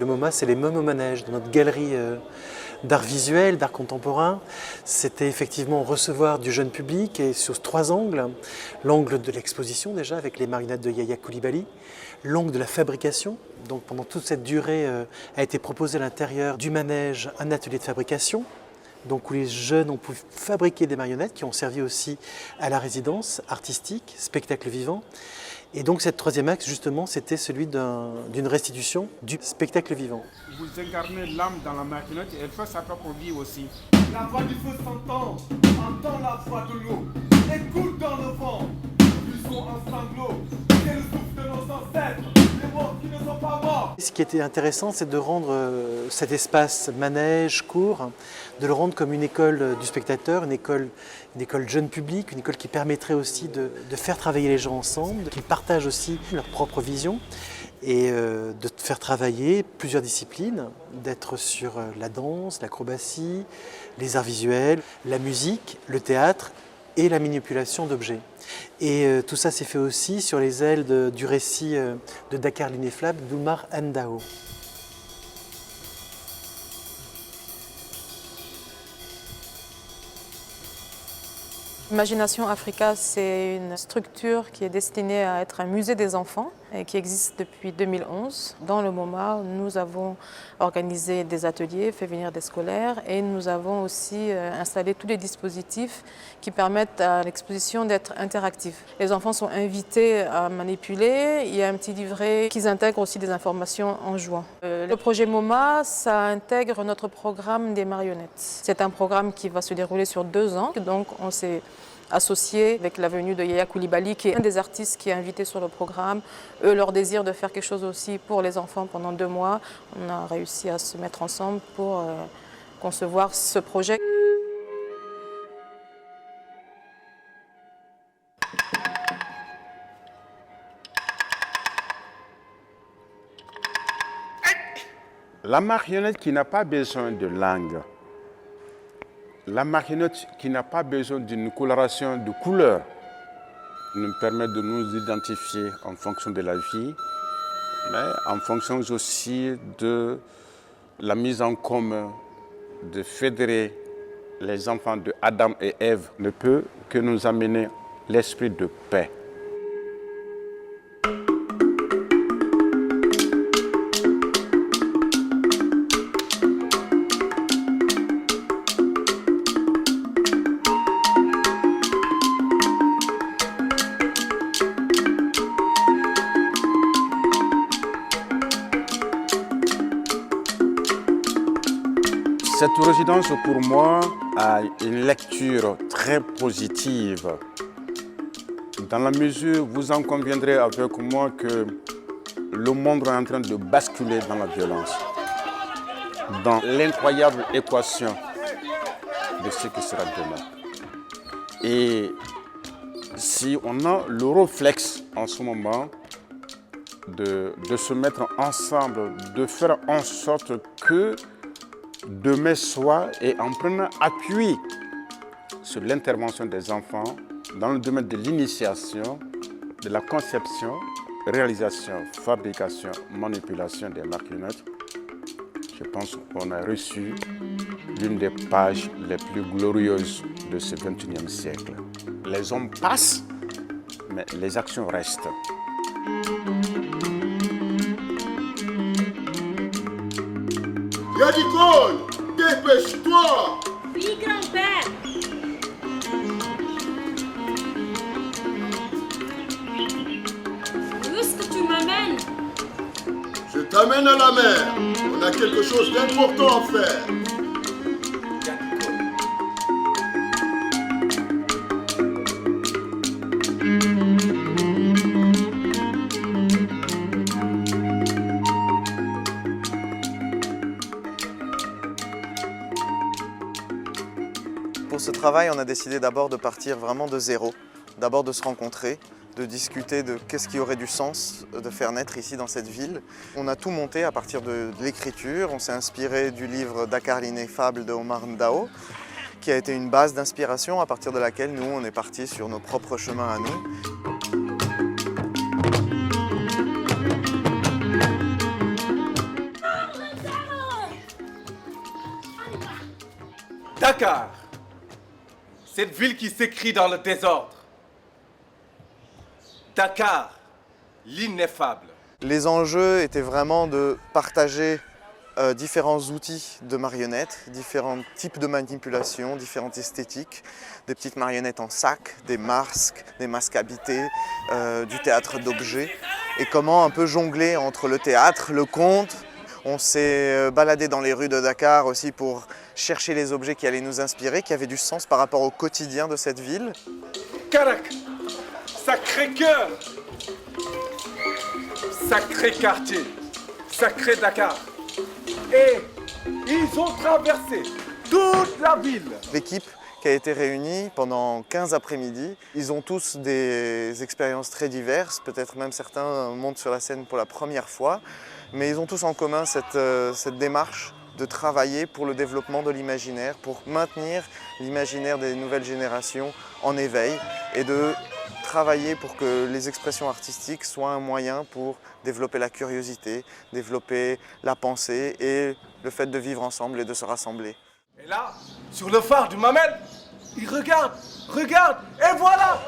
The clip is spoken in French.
Le MoMA, c'est les mômes au manège, de notre galerie d'art visuel, d'art contemporain. C'était effectivement recevoir du jeune public et sur 3 angles. L'angle de l'exposition déjà, avec les marionnettes de Yaya Coulibaly. L'angle de la fabrication. Donc pendant toute cette durée a été proposé à l'intérieur du manège un atelier de fabrication. Donc où les jeunes ont pu fabriquer des marionnettes qui ont servi aussi à la résidence artistique, spectacle vivant. Et donc cette 3e axe, justement, c'était celui d'une restitution du spectacle vivant. Vous incarnez l'âme dans la marionnette et elle fait sa propre vie aussi. La voix du feu s'entend, entend la voix de l'eau, écoute dans le vent, du son un sanglot, c'est le souffle de nos ancêtres, les morts qui ne sont pas morts. Ce qui était intéressant, c'est de rendre cet espace manège, court, de le rendre comme une école du spectateur, une école jeune public, une école qui permettrait aussi de faire travailler les gens ensemble, qu'ils partagent aussi leur propre vision et de faire travailler plusieurs disciplines, d'être sur la danse, l'acrobatie, les arts visuels, la musique, le théâtre et la manipulation d'objets. Et tout ça s'est fait aussi sur les ailes du récit de Dakar l'ineffable d'Oumar Ndao. Imagination Africa, c'est une structure qui est destinée à être un musée des enfants et qui existe depuis 2011. Dans le MoMA, nous avons organisé des ateliers, fait venir des scolaires et nous avons aussi installé tous les dispositifs qui permettent à l'exposition d'être interactive. Les enfants sont invités à manipuler, il y a un petit livret qui intègre aussi des informations en jouant. Le projet MoMA, ça intègre notre programme des marionnettes. C'est un programme qui va se dérouler sur 2 ans, donc on s'est associé avec la venue de Yaya Coulibaly, qui est un des artistes qui est invité sur le programme. Eux, leur désir de faire quelque chose aussi pour les enfants pendant 2 mois. On a réussi à se mettre ensemble pour concevoir ce projet. La marionnette qui n'a pas besoin de langue, la marionnette qui n'a pas besoin d'une coloration de couleurs, nous permet de nous identifier en fonction de la vie, mais en fonction aussi de la mise en commun, de fédérer les enfants de Adam et Ève, ne peut que nous amener l'esprit de paix. Cette résidence, pour moi, a une lecture très positive, dans la mesure, vous en conviendrez avec moi, que le monde est en train de basculer dans la violence, dans l'incroyable équation de ce qui sera demain. Et si on a le réflexe en ce moment de se mettre ensemble, de faire en sorte que demain soit, et en prenant appui sur l'intervention des enfants dans le domaine de l'initiation, de la conception, réalisation, fabrication, manipulation des marionnettes, je pense qu'on a reçu l'une des pages les plus glorieuses de ce XXIe siècle. Les hommes passent, mais les actions restent. Yadikol, dépêche-toi! Oui, grand-père. Où est-ce que tu m'amènes? Je t'amène à la mer. On a quelque chose d'important à faire. Pour ce travail, on a décidé d'abord de partir vraiment de zéro, d'abord de se rencontrer, de discuter de qu'est-ce qui aurait du sens de faire naître ici dans cette ville. On a tout monté à partir de l'écriture, on s'est inspiré du livre Dakar l'ineffable de Oumar Ndao, qui a été une base d'inspiration à partir de laquelle nous, on est partis sur nos propres chemins à nous. Dakar, cette ville qui s'écrit dans le désordre. Dakar, l'ineffable. Les enjeux étaient vraiment de partager différents outils de marionnettes, différents types de manipulations, différentes esthétiques, des petites marionnettes en sac, des masques habités, du théâtre d'objets, et comment un peu jongler entre le théâtre, le conte. On s'est baladé dans les rues de Dakar aussi pour chercher les objets qui allaient nous inspirer, qui avaient du sens par rapport au quotidien de cette ville. Karak, sacré cœur, sacré quartier, sacré Dakar. Et ils ont traversé toute la ville. L'équipe qui a été réunie pendant 15 après-midi, ils ont tous des expériences très diverses, peut-être même certains montent sur la scène pour la première fois, mais ils ont tous en commun cette démarche de travailler pour le développement de l'imaginaire, pour maintenir l'imaginaire des nouvelles générations en éveil et de travailler pour que les expressions artistiques soient un moyen pour développer la curiosité, développer la pensée et le fait de vivre ensemble et de se rassembler. Et là, sur le phare du Mamel, il regarde, et voilà.